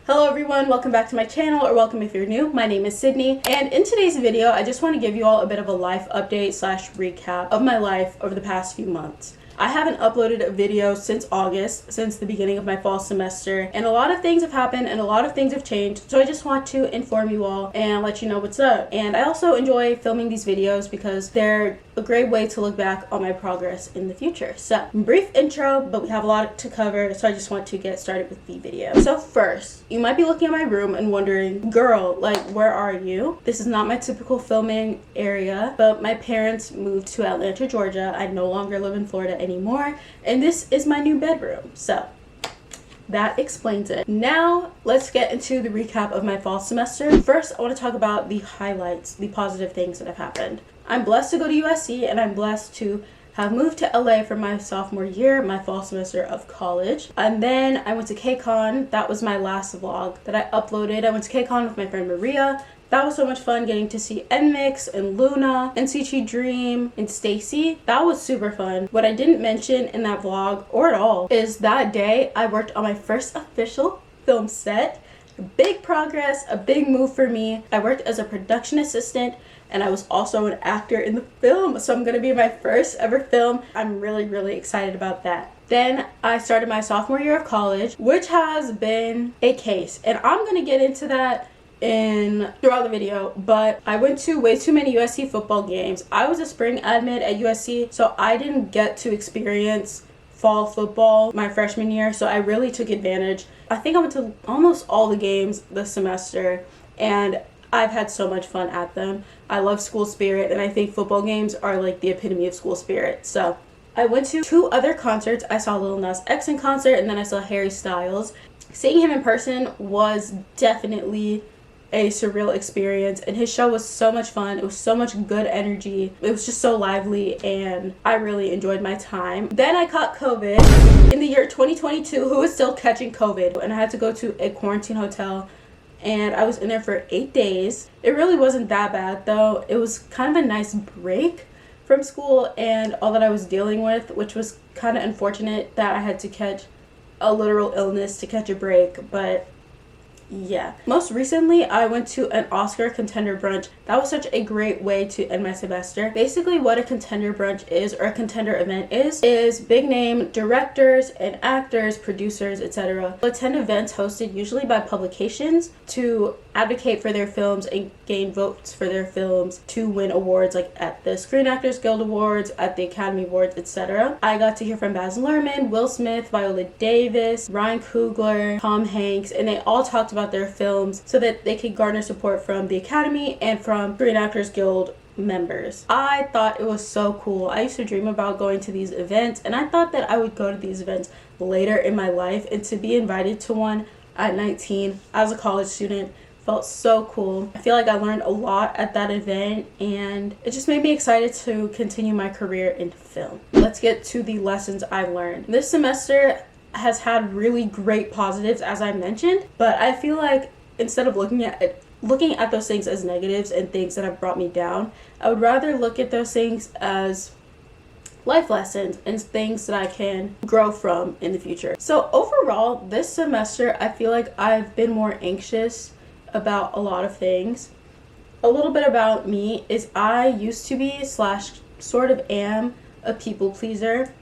Hello everyone, welcome back to my channel, or welcome if you're new. My name is Sydney, and in today's video I just want to give you all a bit of a life update slash recap of my life over the past few months. I haven't uploaded a video since August, since the beginning of my fall semester, and a lot of things have happened and a lot of things have changed, so I just want to inform you all and let you know what's up. And I also enjoy filming these videos because they're a great way to look back on my progress in the future. So, brief intro, but we have a lot to cover, so I just want to get started with the video. So first, you might be looking at my room and wondering, girl, like, where are you? This is not my typical filming area, but my parents moved to Atlanta, Georgia. I no longer live in Florida anymore, and this is my new bedroom. So that explains it. Now let's get into the recap of my fall semester. First, I want to talk about the highlights, the positive things that have happened. I'm blessed to go to USC, and I'm blessed to have moved to LA for my sophomore year, my fall semester of college. And then I went to KCON. That was my last vlog that I uploaded. I went to KCON with my friend Maria. That was so much fun, getting to see NMIXX and Luna, NCT Dream, and Stacy. That was super fun. What I didn't mention in that vlog, or at all, is that day I worked on my first official film set. Big progress, a big move for me. I worked as a production assistant, and I was also an actor in the film, so I'm gonna be my first ever film. I'm really excited about that. Then I started my sophomore year of college, which has been a case, and I'm gonna get into that throughout the video. But I went to way too many USC football games. I was a spring admit at USC, so I didn't get to experience fall football my freshman year, so I really took advantage. I think I went to almost all the games this semester, and I've had so much fun at them. I love school spirit, and I think football games are like the epitome of school spirit. So I went to 2 other concerts. I saw Lil Nas X in concert, and then I saw Harry Styles. Seeing him in person was definitely a surreal experience, and his show was so much fun. It was so much good energy. It was just so lively, and I really enjoyed my time. Then I caught COVID in the year 2022. Who is still catching COVID? And I had to go to a quarantine hotel, and I was in there for 8 days. It really wasn't that bad though. It was kind of a nice break from school and all that I was dealing with, which was kind of unfortunate that I had to catch a literal illness to catch a break, but yeah. Most recently, I went to an Oscar contender brunch. That was such a great way to end my semester. Basically, what a contender brunch is, or a contender event is big name directors and actors, producers, etc. attend events hosted usually by publications to advocate for their films and gain votes for their films to win awards, like at the Screen Actors Guild Awards, at the Academy Awards, etc. I got to hear from Baz Luhrmann, Will Smith, Viola Davis, Ryan Coogler, Tom Hanks, and they all talked about their films so that they could garner support from the Academy and from Screen Actors Guild members. I thought it was so cool. I used to dream about going to these events, and I thought that I would go to these events later in my life, and to be invited to one at 19 as a college student felt so cool. I feel like I learned a lot at that event, and it just made me excited to continue my career in film. Let's get to the lessons I learned. This semester has had really great positives, as I mentioned, but I feel like instead of looking at those things as negatives and things that have brought me down, I would rather look at those things as life lessons and things that I can grow from in the future. So overall, this semester, I feel like I've been more anxious about a lot of things. A little bit about me is I used to be / sort of am a people pleaser.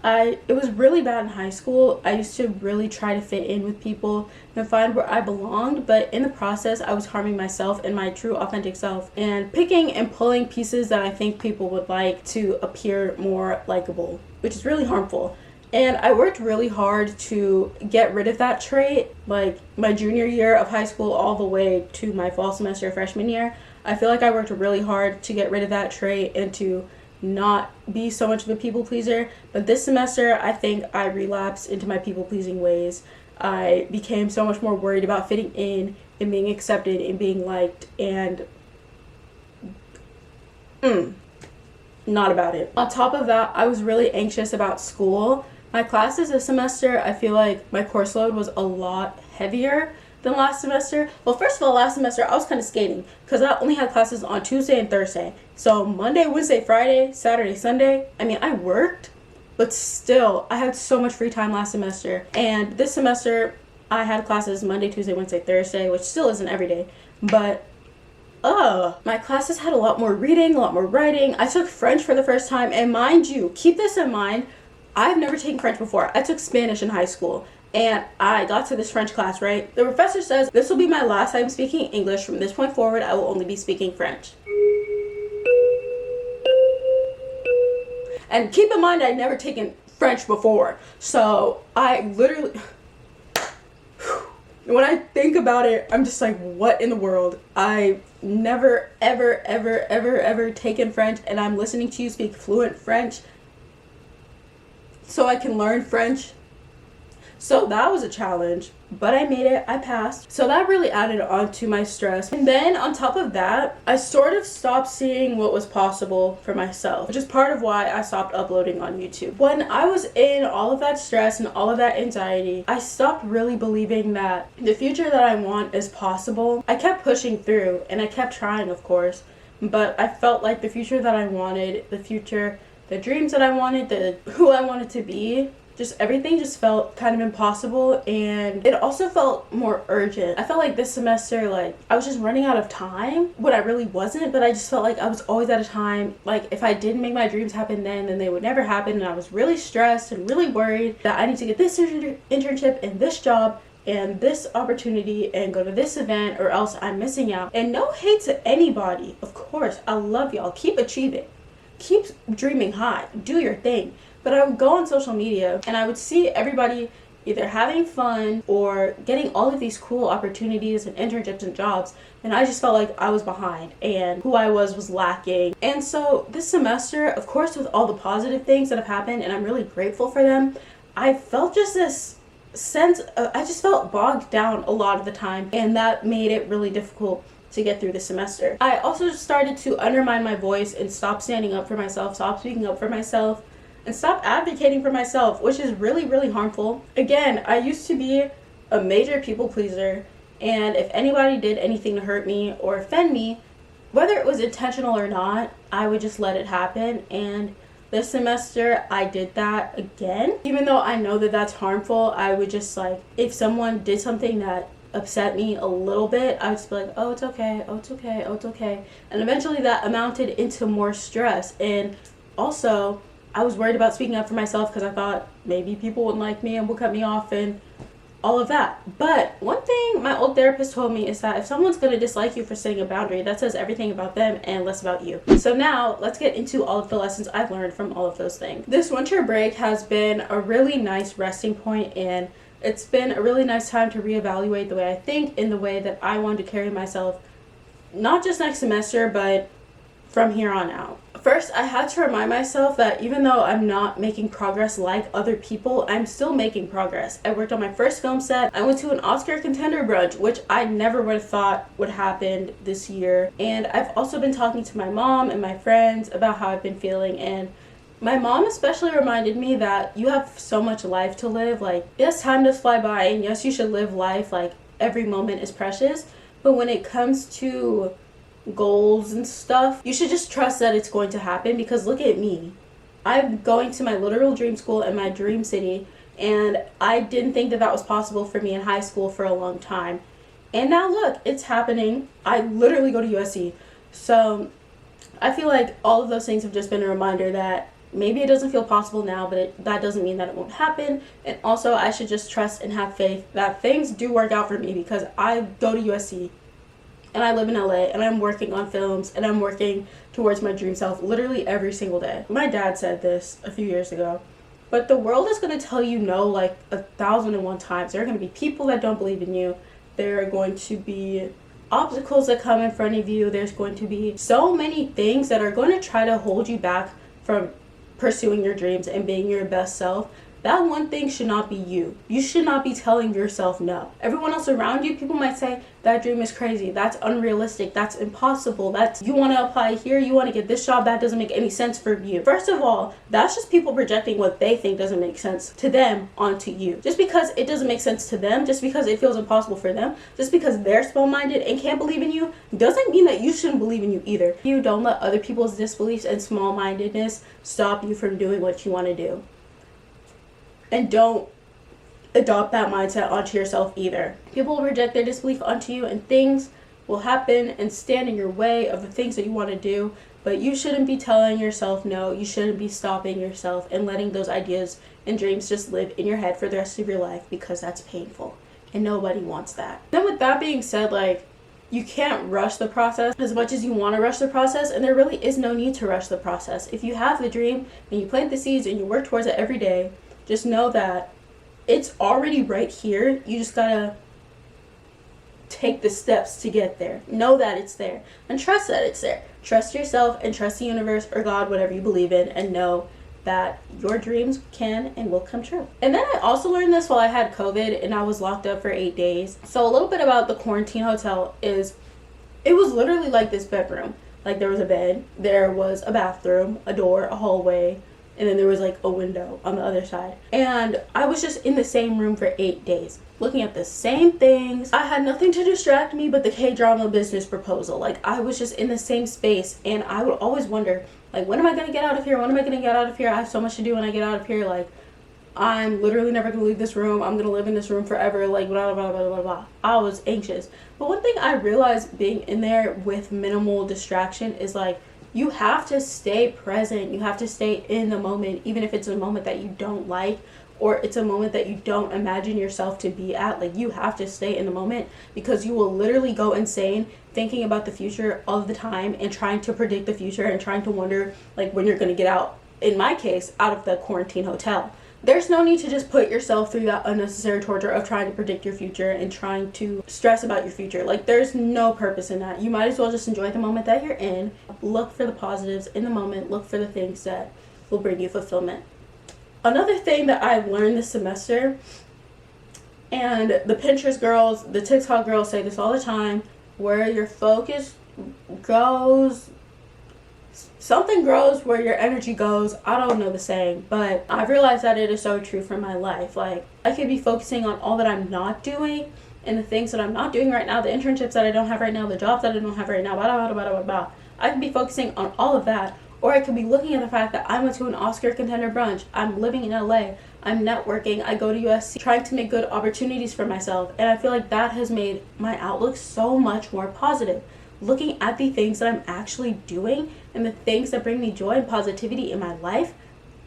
It was really bad in high school. I used to really try to fit in with people and find where I belonged, but in the process I was harming myself and my true authentic self, and picking and pulling pieces that I think people would like to appear more likable, which is really harmful. And I worked really hard to get rid of that trait, like my junior year of high school all the way to my fall semester freshman year. I feel like I worked really hard to get rid of that trait and to not be so much of a people pleaser. But this semester, I think I relapsed into my people pleasing ways. I became so much more worried about fitting in and being accepted and being liked, and not about it. On top of that, I was really anxious about school. My classes this semester, I feel like my course load was a lot heavier than last semester. Well, first of all, last semester I was kind of skating because I only had classes on Tuesday and Thursday. So Monday, Wednesday, Friday, Saturday, Sunday, I mean, I worked, but still I had so much free time last semester. And this semester I had classes Monday, Tuesday, Wednesday, Thursday, which still isn't every day, but my classes had a lot more reading, a lot more writing. I took French for the first time, and mind you, keep this in mind, I've never taken French before. I took Spanish in high school, and I got to this French class, right? The professor says, this will be my last time speaking English. From this point forward, I will only be speaking French. And keep in mind, I'd never taken French before. So I literally, when I think about it, I'm just like, what in the world? I never, ever taken French, and I'm listening to you speak fluent French so I can learn French. So that was a challenge, but I made it, I passed. So that really added on to my stress. And then on top of that, I sort of stopped seeing what was possible for myself, which is part of why I stopped uploading on YouTube. When I was in all of that stress and all of that anxiety, I stopped really believing that the future that I want is possible. I kept pushing through, and I kept trying, of course, but I felt like the future that I wanted, the future, the dreams that I wanted, who I wanted to be, just everything just felt kind of impossible, and it also felt more urgent. I felt like this semester, like, I was just running out of time when I really wasn't, but I just felt like I was always out of time. Like, if I didn't make my dreams happen then they would never happen, and I was really stressed and really worried that I need to get this internship and this job and this opportunity and go to this event, or else I'm missing out. And no hate to anybody, of course, I love y'all. Keep achieving, keep dreaming high, do your thing. But I would go on social media and I would see everybody either having fun or getting all of these cool opportunities and internships and jobs, and I just felt like I was behind and who I was lacking. And so this semester, of course, with all the positive things that have happened, and I'm really grateful for them, I felt just this sense of, I just felt bogged down a lot of the time, and that made it really difficult to get through the semester. I also started to undermine my voice and stop standing up for myself, stop speaking up for myself, and stop advocating for myself, which is really, really harmful. Again, I used to be a major people pleaser, and if anybody did anything to hurt me or offend me, whether it was intentional or not, I would just let it happen. And this semester, I did that again. Even though I know that that's harmful, I would just, like, if someone did something that upset me a little bit, I would just be like, oh, it's okay, oh, it's okay, oh, it's okay. And eventually that amounted into more stress. And also, I was worried about speaking up for myself because I thought maybe people wouldn't like me and would cut me off and all of that. But one thing my old therapist told me is that if someone's going to dislike you for setting a boundary, that says everything about them and less about you. So now let's get into all of the lessons I've learned from all of those things. This winter break has been a really nice resting point, and it's been a really nice time to reevaluate the way I think and the way that I want to carry myself, not just next semester, but from here on out. First, I had to remind myself that even though I'm not making progress like other people, I'm still making progress. I worked on my first film set. I went to an Oscar contender brunch, which I never would have thought would happen this year. And I've also been talking to my mom and my friends about how I've been feeling, and my mom especially reminded me that you have so much life to live. Like, yes, time does fly by, and yes, you should live life like every moment is precious, but when it comes to goals and stuff, you should just trust that it's going to happen. Because look at me, I'm going to my literal dream school in my dream city, and I didn't think that that was possible for me in high school for a long time, and now look, it's happening. I literally go to USC. So I feel like all of those things have just been a reminder that maybe it doesn't feel possible now, but that doesn't mean that it won't happen. And also, I should just trust and have faith that things do work out for me, because I go to USC and I live in LA, and I'm working on films, and I'm working towards my dream self literally every single day. My dad said this a few years ago, but the world is going to tell you no like 1,001 times. There are going to be people that don't believe in you. There are going to be obstacles that come in front of you. There's going to be so many things that are going to try to hold you back from pursuing your dreams and being your best self. That one thing should not be you. You should not be telling yourself no. Everyone else around you, people might say, that dream is crazy, that's unrealistic, that's impossible, that's, you want to apply here, you want to get this job, that doesn't make any sense for you. First of all, that's just people projecting what they think doesn't make sense to them onto you. Just because it doesn't make sense to them, just because it feels impossible for them, just because they're small-minded and can't believe in you, doesn't mean that you shouldn't believe in you either. You don't let other people's disbeliefs and small-mindedness stop you from doing what you want to do. And don't adopt that mindset onto yourself either. People will project their disbelief onto you, and things will happen and stand in your way of the things that you want to do, but you shouldn't be telling yourself no. You shouldn't be stopping yourself and letting those ideas and dreams just live in your head for the rest of your life, because that's painful and nobody wants that. Then with that being said, like, you can't rush the process as much as you want to rush the process, and there really is no need to rush the process. If you have the dream and you plant the seeds and you work towards it every day, just know that it's already right here. You just gotta take the steps to get there. Know that it's there and trust that it's there. Trust yourself and trust the universe or God, whatever you believe in, and know that your dreams can and will come true. And then I also learned this while I had COVID and I was locked up for 8 days. So a little bit about the quarantine hotel is, it was literally like this bedroom. Like, there was a bed, there was a bathroom, a door, a hallway, and then there was like a window on the other side. And I was just in the same room for 8 days, looking at the same things. I had nothing to distract me but the K-drama business proposal. Like, I was just in the same space, and I would always wonder, like, when am I gonna get out of here? When am I gonna get out of here? I have so much to do when I get out of here. Like, I'm literally never gonna leave this room. I'm gonna live in this room forever. Like, blah, blah, blah, blah, blah. I was anxious. But one thing I realized being in there with minimal distraction is, like, you have to stay present. You have to stay in the moment, even if it's a moment that you don't like, or it's a moment that you don't imagine yourself to be at. Like, you have to stay in the moment, because you will literally go insane thinking about the future all the time and trying to predict the future and trying to wonder, like, when you're going to get out, in my case, out of the quarantine hotel. There's no need to just put yourself through that unnecessary torture of trying to predict your future and trying to stress about your future. Like, there's no purpose in that. You might as well just enjoy the moment that you're in. Look for the positives in the moment. Look for the things that will bring you fulfillment. Another thing that I learned this semester, and the Pinterest girls, the TikTok girls say this all the time, where your focus goes, something grows where your energy goes. I don't know the saying, but I've realized that it is so true for my life. Like, I could be focusing on all that I'm not doing and the things that I'm not doing right now, the internships that I don't have right now, the jobs that I don't have right now, blah, blah, blah, blah, blah. I could be focusing on all of that, or I could be looking at the fact that I went to an Oscar contender brunch, I'm living in LA, I'm networking, I go to USC, trying to make good opportunities for myself, and I feel like that has made my outlook so much more positive. Looking at the things that I'm actually doing and the things that bring me joy and positivity in my life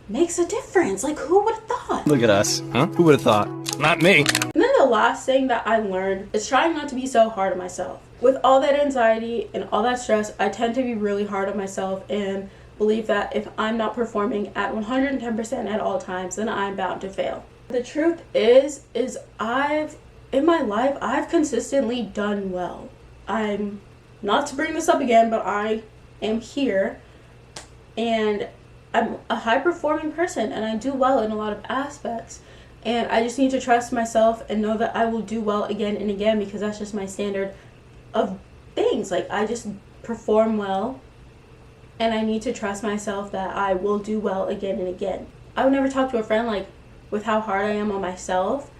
makes a difference. Like, who would have thought? Look at us, huh? Who would have thought? Not me. And then the last thing that I learned is trying not to be so hard on myself. With all that anxiety and all that stress, I tend to be really hard on myself and believe that if I'm not performing at 110% at all times, then I'm bound to fail. The truth is in my life, I've consistently done well. I'm, not to bring this up again, but I am here, and I'm a high performing person, and I do well in a lot of aspects, and I just need to trust myself and know that I will do well again and again, because that's just my standard of things. Like, I just perform well, and I need to trust myself that I will do well again and again. I would never talk to a friend like with how hard I am on myself,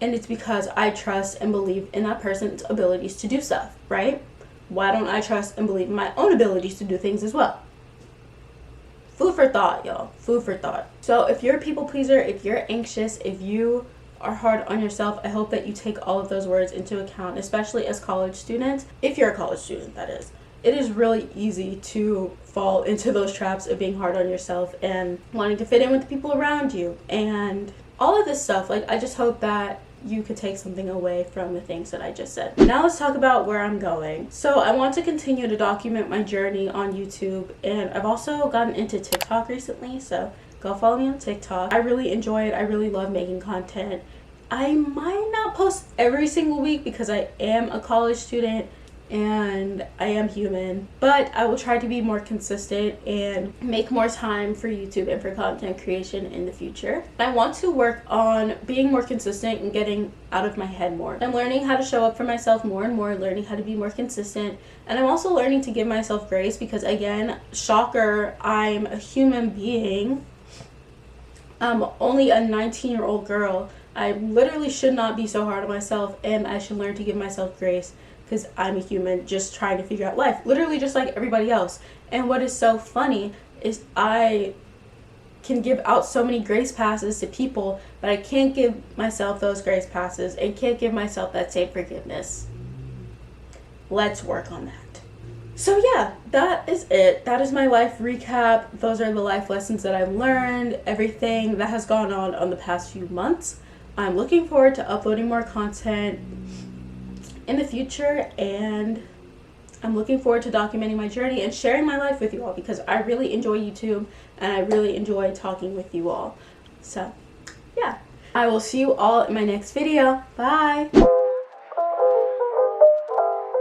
and it's because I trust and believe in that person's abilities to do stuff, right? Why don't I trust and believe in my own abilities to do things as well? Food for thought, y'all. Food for thought. So if you're a people pleaser, if you're anxious, if you are hard on yourself, I hope that you take all of those words into account, especially as college students. If you're a college student, that is. It is really easy to fall into those traps of being hard on yourself and wanting to fit in with the people around you and all of this stuff. Like, I just hope that you could take something away from the things that I just said. Now let's talk about where I'm going. So I want to continue to document my journey on YouTube, and I've also gotten into TikTok recently, so go follow me on TikTok. I really enjoy it. I really love making content. I might not post every single week because I am a college student and I am human, but I will try to be more consistent and make more time for YouTube and for content creation in the future. I want to work on being more consistent and getting out of my head more. I'm learning how to show up for myself more and more, learning how to be more consistent, and I'm also learning to give myself grace because, again, shocker, I'm a human being. I'm only a 19-year-old girl. I literally should not be so hard on myself, and I should learn to give myself grace because I'm a human just trying to figure out life, literally just like everybody else. And what is so funny is I can give out so many grace passes to people, but I can't give myself those grace passes and can't give myself that same forgiveness. Let's work on that. So yeah, that is it. That is my life recap. Those are the life lessons that I've learned, everything that has gone on the past few months. I'm looking forward to uploading more content in the future, and I'm looking forward to documenting my journey and sharing my life with you all, because I really enjoy YouTube and I really enjoy talking with you all. So yeah, I will see you all in my next video. Bye.